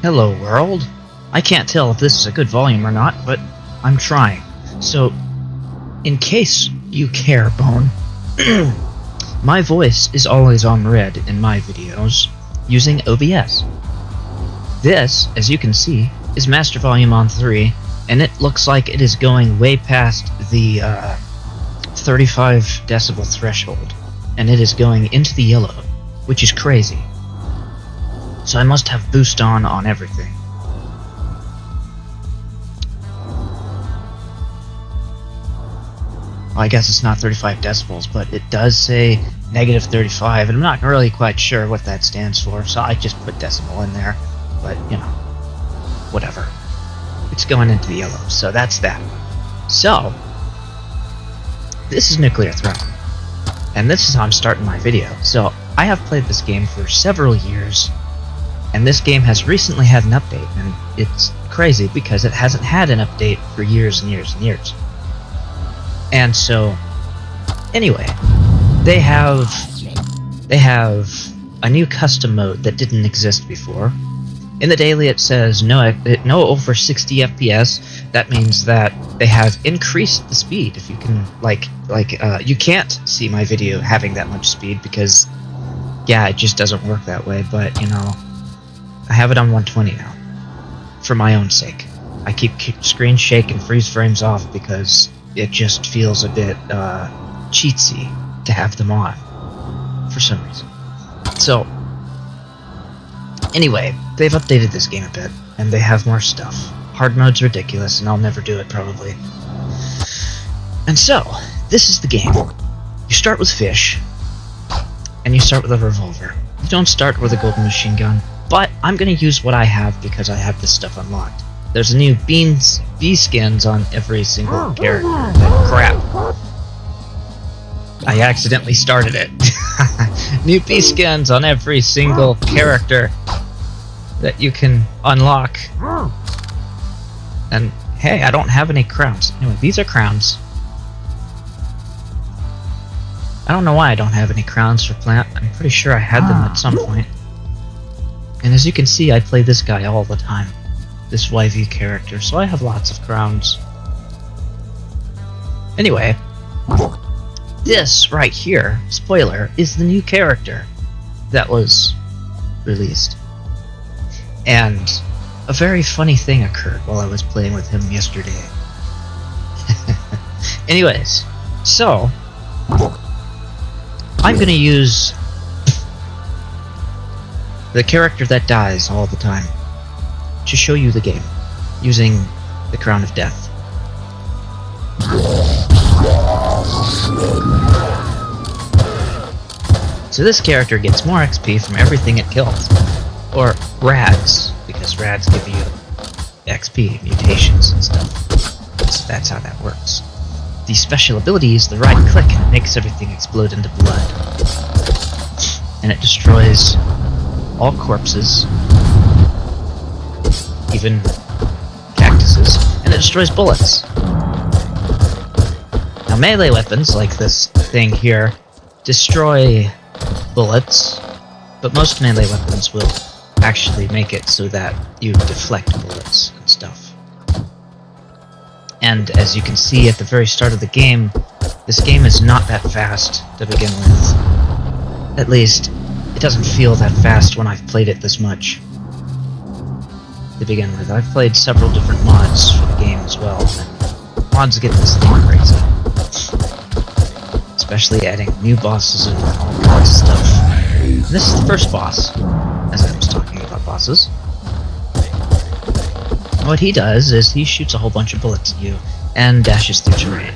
Hello world. I can't tell if this is a good volume or not, but I'm trying. So, in case you care, Bone, my voice is always on red in my videos using OBS. This, as you can see, is Master Volume on 3, and it looks like it is going way past the 35 decibel threshold, and it is going into the yellow, which is crazy. So I must have boost on everything. Well, I guess it's not 35 decibels, but it does say negative 35, and I'm not really quite sure what that stands for, so I just put decimal in there. But, you know, whatever. It's going into the yellow, so that's that. So, this is Nuclear Throne, and this is how I'm starting my video. So, I have played this game for several years, and this game has recently had an update, and it's crazy because it hasn't had an update for years and years and years. And so, anyway, they have a new custom mode that didn't exist before. In the daily it says no over 60 FPS. That means that they have increased the speed. If you can, you can't see my video having that much speed because, yeah, it just doesn't work that way. But, you know, I have it on 120 now, for my own sake. I keep screen shake and freeze frames off because it just feels a bit cheatsy to have them on, for some reason. So, anyway, they've updated this game a bit, and they have more stuff. Hard mode's ridiculous, and I'll never do it, probably. And so, this is the game. You start with fish, and you start with a revolver. You don't start with a golden machine gun, but I'm going to use what I have because I have this stuff unlocked. There's a new bee skins on every single character. Crap. I accidentally started it. New bee skins on every single character that you can unlock. And hey, I don't have any crowns. Anyway, these are crowns. I don't know why I don't have any crowns for plant. I'm pretty sure I had them at some point. And as you can see, I play this guy all the time. This YV character, so I have lots of crowns. Anyway, this right here, spoiler, is the new character that was released. And a very funny thing occurred while I was playing with him yesterday. Anyways, so I'm gonna use the character that dies all the time to show you the game, using the Crown of Death. So this character gets more XP from everything it kills. Or rads, because rads give you XP, mutations and stuff. So that's how that works. The special ability is the right click and it makes everything explode into blood. And it destroys all corpses, even cactuses, and it destroys bullets. Now melee weapons, like this thing here, destroy bullets, but most melee weapons will actually make it so that you deflect bullets and stuff. And as you can see at the very start of the game, this game is not that fast to begin with. At least, it doesn't feel that fast when I've played it this much. To begin with, I've played several different mods for the game as well, and mods get this thing crazy. Especially adding new bosses and all kinds of stuff. And this is the first boss, as I was talking about bosses. What he does is he shoots a whole bunch of bullets at you and dashes through terrain.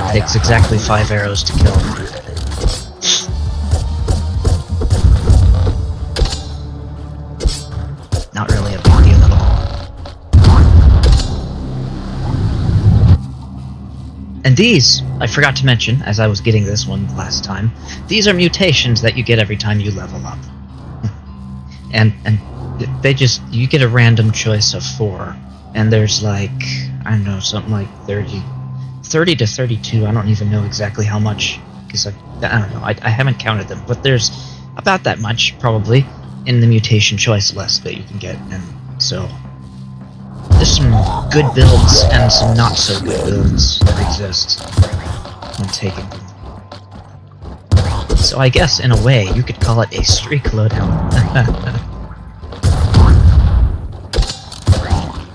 It takes exactly 5 arrows to kill him. Not really a big deal at all. And these, I forgot to mention, as I was getting this one last time, these are mutations that you get every time you level up. and they just, you get a random choice of 4, and there's like, I don't know, something like 30 to 32, I don't even know exactly how much, because I don't know, I haven't counted them, but there's about that much, probably, in the mutation choice list that you can get, and so there's some good builds and some not so good builds that exist when taking them. So I guess, in a way, you could call it a streak loadout.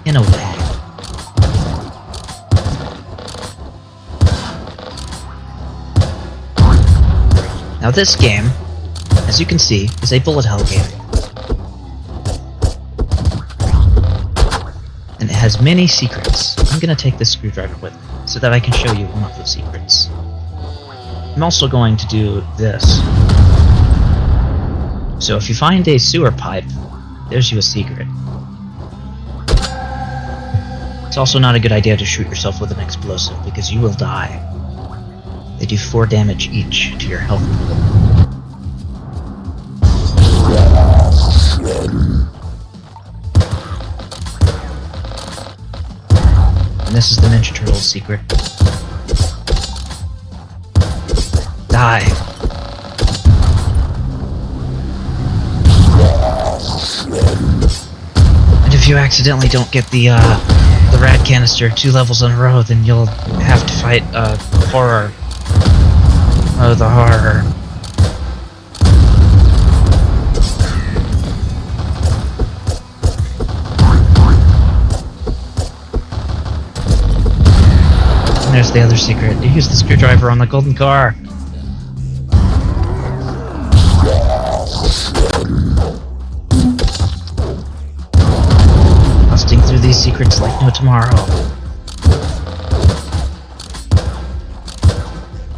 In a way. Now this game, as you can see, is a bullet hell game. And it has many secrets. I'm gonna take this screwdriver with me, so that I can show you one of the secrets. I'm also going to do this. So if you find a sewer pipe, there's you a secret. It's also not a good idea to shoot yourself with an explosive, because you will die. They do 4 damage each to your health pool. And this is the Ninja Turtles secret. Die. And if you accidentally don't get the rad canister 2 levels in a row, then you'll have to fight horror. Oh, the horror. And there's the other secret. You use the screwdriver on the golden car. Busting through these secrets like no tomorrow.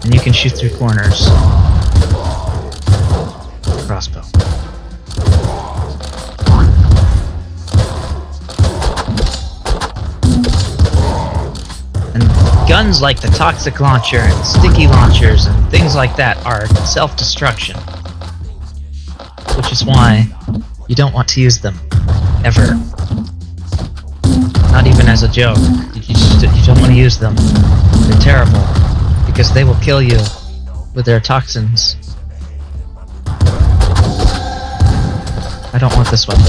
And you can shoot through corners. Crossbow. And guns like the toxic launcher and sticky launchers and things like that are self-destruction. Which is why you don't want to use them. Ever. Not even as a joke. You don't want to use them. They're terrible. Because they will kill you with their toxins. I don't want this weapon.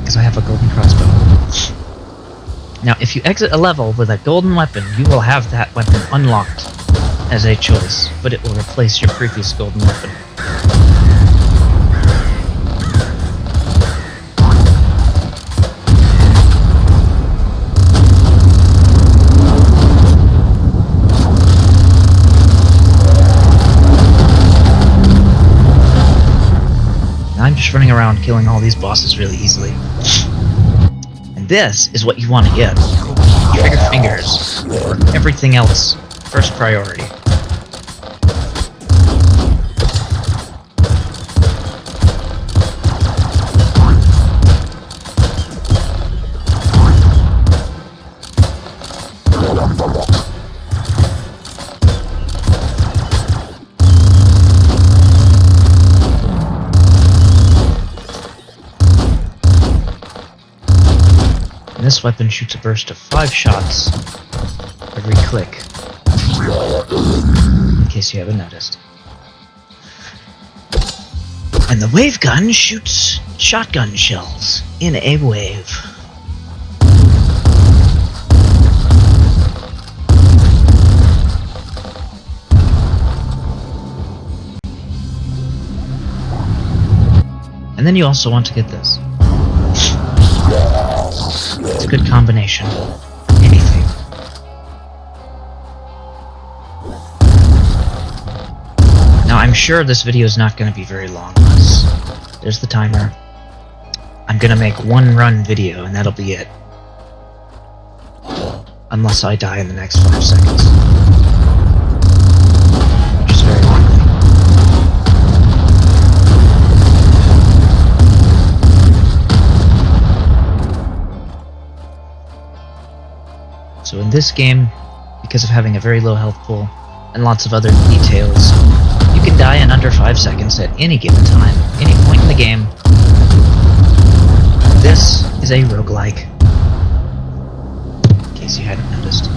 Because I have a golden crossbow. Now, if you exit a level with a golden weapon, you will have that weapon unlocked as a choice, but it will replace your previous golden weapon. I'm just running around killing all these bosses really easily. And this is what you want to get. Trigger fingers, or everything else, first priority. This weapon shoots a burst of 5 shots every click, in case you haven't noticed. And the wave gun shoots shotgun shells in a wave. And then you also want to get this. It's a good combination. Anything. Now, I'm sure this video is not going to be very long. There's the timer. I'm going to make one run video, and that'll be it. Unless I die in the next 5 seconds. Which is very likely. So in this game, because of having a very low health pool and lots of other details, you can die in under 5 seconds at any given time, any point in the game. This is a roguelike, in case you hadn't noticed.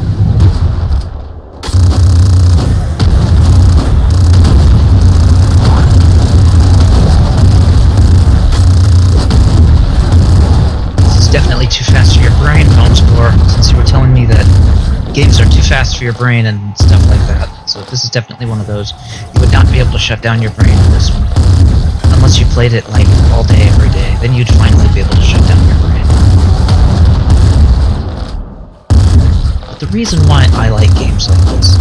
explore, since you were telling me that games are too fast for your brain and stuff like that. So this is definitely one of those. You would not be able to shut down your brain in this one. Unless you played it, like, all day, every day. Then you'd finally be able to shut down your brain. But the reason why I like games like this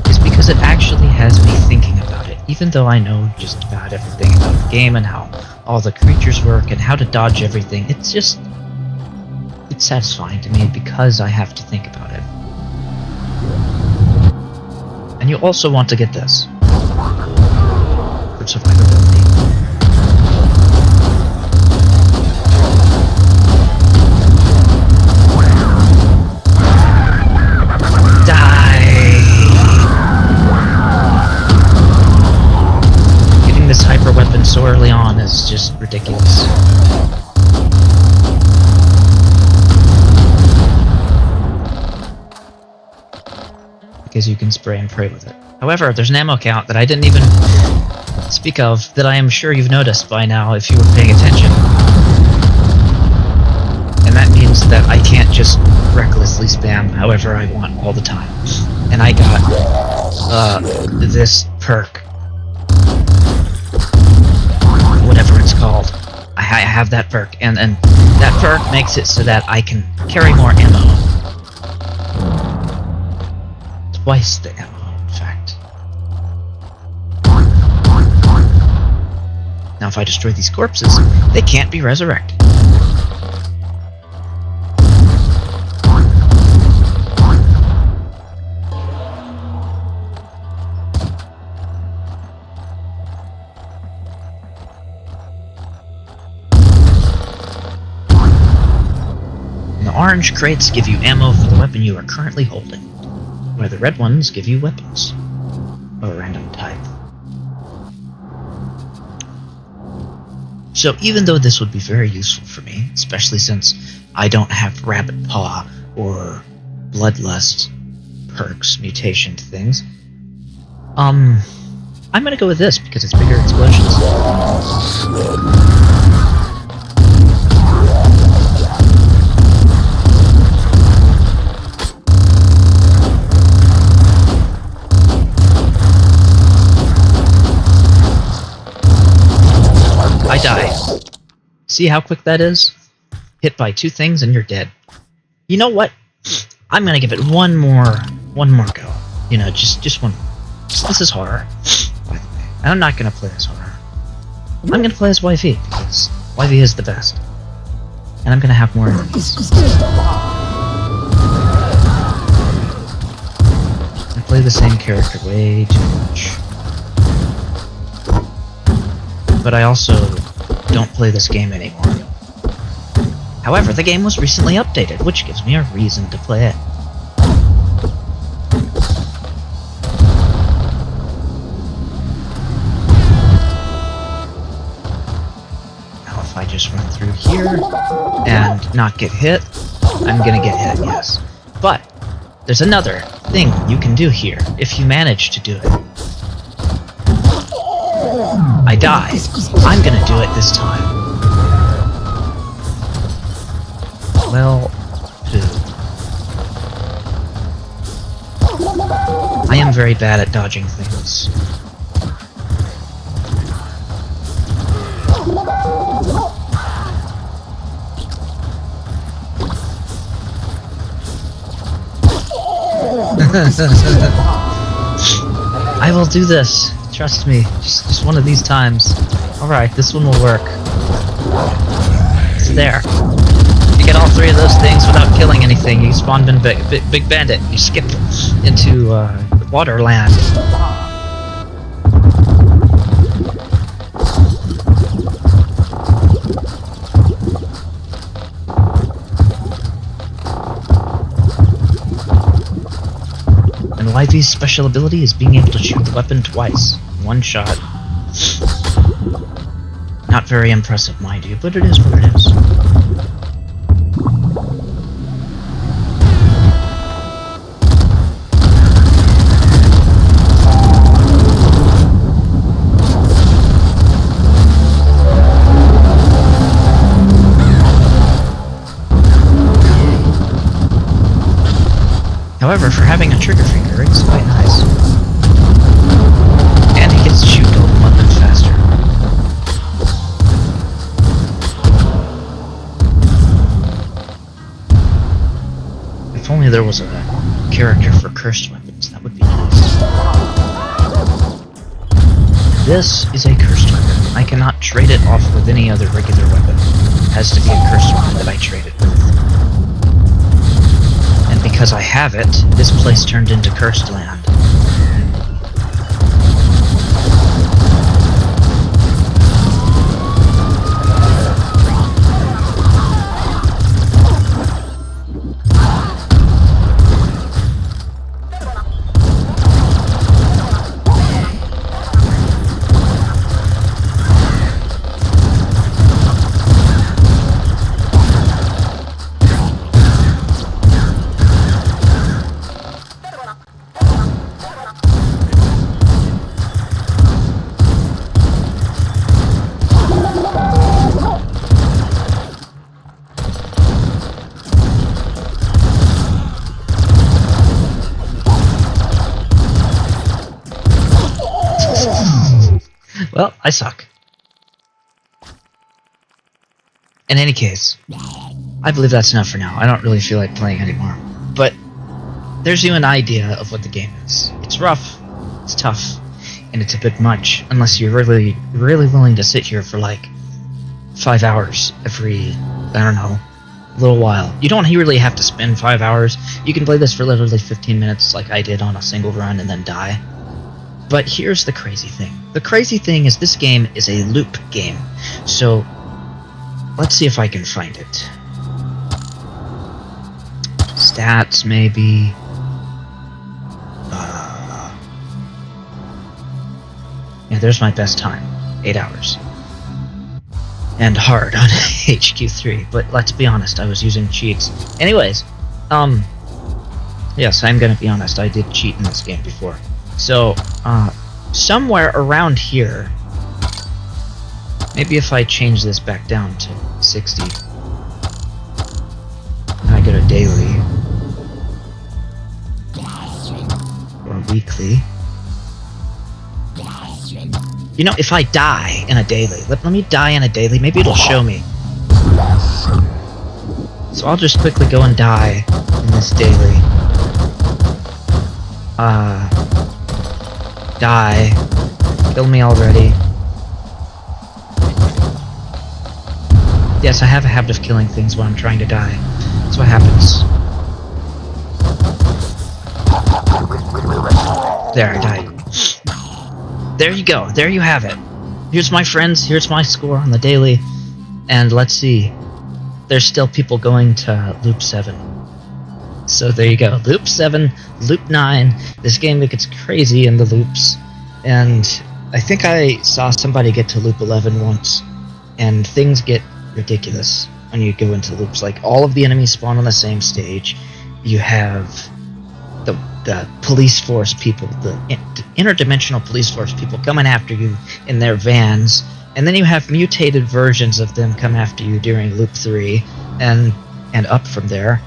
is because it actually has me thinking about it. Even though I know just about everything about the game and how all the creatures work and how to dodge everything, it's satisfying to me because I have to think about it. And you also want to get this for survivability. Getting this hyper weapon so early on is just ridiculous. Because you can spray and pray with it. However, there's an ammo count that I didn't even speak of that I am sure you've noticed by now if you were paying attention. And that means that I can't just recklessly spam however I want all the time. And I got this perk. Whatever it's called. I have that perk, and that perk makes it so that I can carry more ammo. Twice the ammo, in fact. Now if I destroy these corpses, they can't be resurrected. And the orange crates give you ammo for the weapon you are currently holding, where the red ones give you weapons of a random type. So even though this would be very useful for me, especially since I don't have Rabbit Paw or Bloodlust perks, mutation things, I'm gonna go with this because it's bigger explosions. I die. See how quick that is? Hit by 2 things and you're dead. You know what? I'm gonna give it one more go. You know, just one. This is horror, by the way. And I'm not gonna play as horror. I'm gonna play as Wifey, because Wifey is the best. And I'm gonna have more enemies. I play the same character way too much. But I also don't play this game anymore. However, the game was recently updated, which gives me a reason to play it. Now if I just run through here and not get hit, I'm gonna get hit, yes. But there's another thing you can do here, if you manage to do it. I die. I'm gonna do it this time. Well, I am very bad at dodging things. I will do this. Trust me. Just one of these times. Alright, this one will work. It's there. You get all 3 of those things without killing anything. You spawn in Big Bandit. You skip into Waterland. And Wifey's special ability is being able to shoot the weapon twice. 1 shot. Not very impressive, mind you, but it is what it is. However, for having a trigger finger, it's quite nice. And he gets to shoot gold weapons faster. If only there was a character for cursed weapons, that would be nice. This is a cursed weapon. I cannot trade it off with any other regular weapon. It has to be a cursed weapon that I trade it with. And because I have it, this place turned into cursed land. Well, I suck. In any case, I believe that's enough for now. I don't really feel like playing anymore. But there's you an idea of what the game is. It's rough, it's tough, and it's a bit much, unless you're really, really willing to sit here for like 5 hours every, I don't know, little while. You don't really have to spend 5 hours. You can play this for literally 15 minutes like I did on a single run and then die. But here's the crazy thing. The crazy thing is this game is a loop game. So, let's see if I can find it. Stats, maybe. Yeah, there's my best time. 8 hours. And hard on HQ3, but let's be honest, I was using cheats. Anyways, yes, I'm gonna be honest, I did cheat in this game before. So, somewhere around here, maybe if I change this back down to 60, and I go to daily, or weekly. You know, if I die in a daily, let me die in a daily, maybe it'll show me. So I'll just quickly go and die in this daily. Die. Kill me already. Yes, I have a habit of killing things when I'm trying to die. That's what happens. There, I died. There you go. There you have it. Here's my friends. Here's my score on the daily. And let's see. There's still people going to loop 7. So there you go. Loop 7, loop 9. This game gets crazy in the loops. And I think I saw somebody get to loop 11 once. And things get ridiculous when you go into loops. Like, all of the enemies spawn on the same stage. You have the police force people, the interdimensional police force people coming after you in their vans. And then you have mutated versions of them come after you during loop 3 and up from there.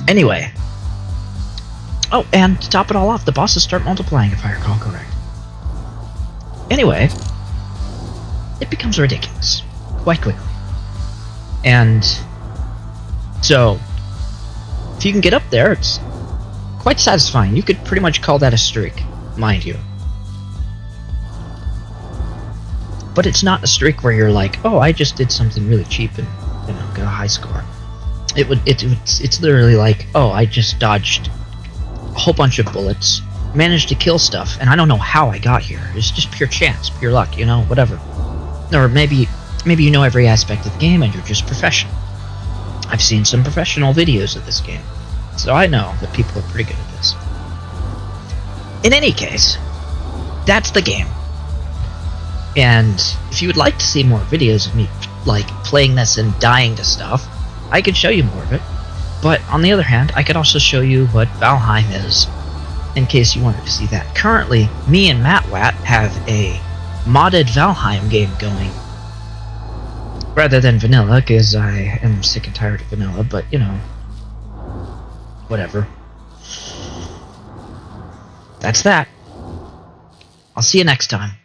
Anyway. Oh, and to top it all off, the bosses start multiplying, if I recall correct. Anyway, it becomes ridiculous quite quickly. And so, if you can get up there, it's quite satisfying. You could pretty much call that a streak, mind you. But it's not a streak where you're like, oh, I just did something really cheap and, you know, got a high score. It's literally like, oh, I just dodged a whole bunch of bullets, managed to kill stuff, and I don't know how I got here. It's just pure chance, pure luck, you know, whatever. Or maybe you know every aspect of the game and you're just professional. I've seen some professional videos of this game, so I know that people are pretty good at this. In any case, that's the game. And if you would like to see more videos of me, like, playing this and dying to stuff, I could show you more of it. But, on the other hand, I could also show you what Valheim is, in case you wanted to see that. Currently, me and MattWat have a modded Valheim game going, rather than vanilla, because I am sick and tired of vanilla, but, you know, whatever. That's that. I'll see you next time.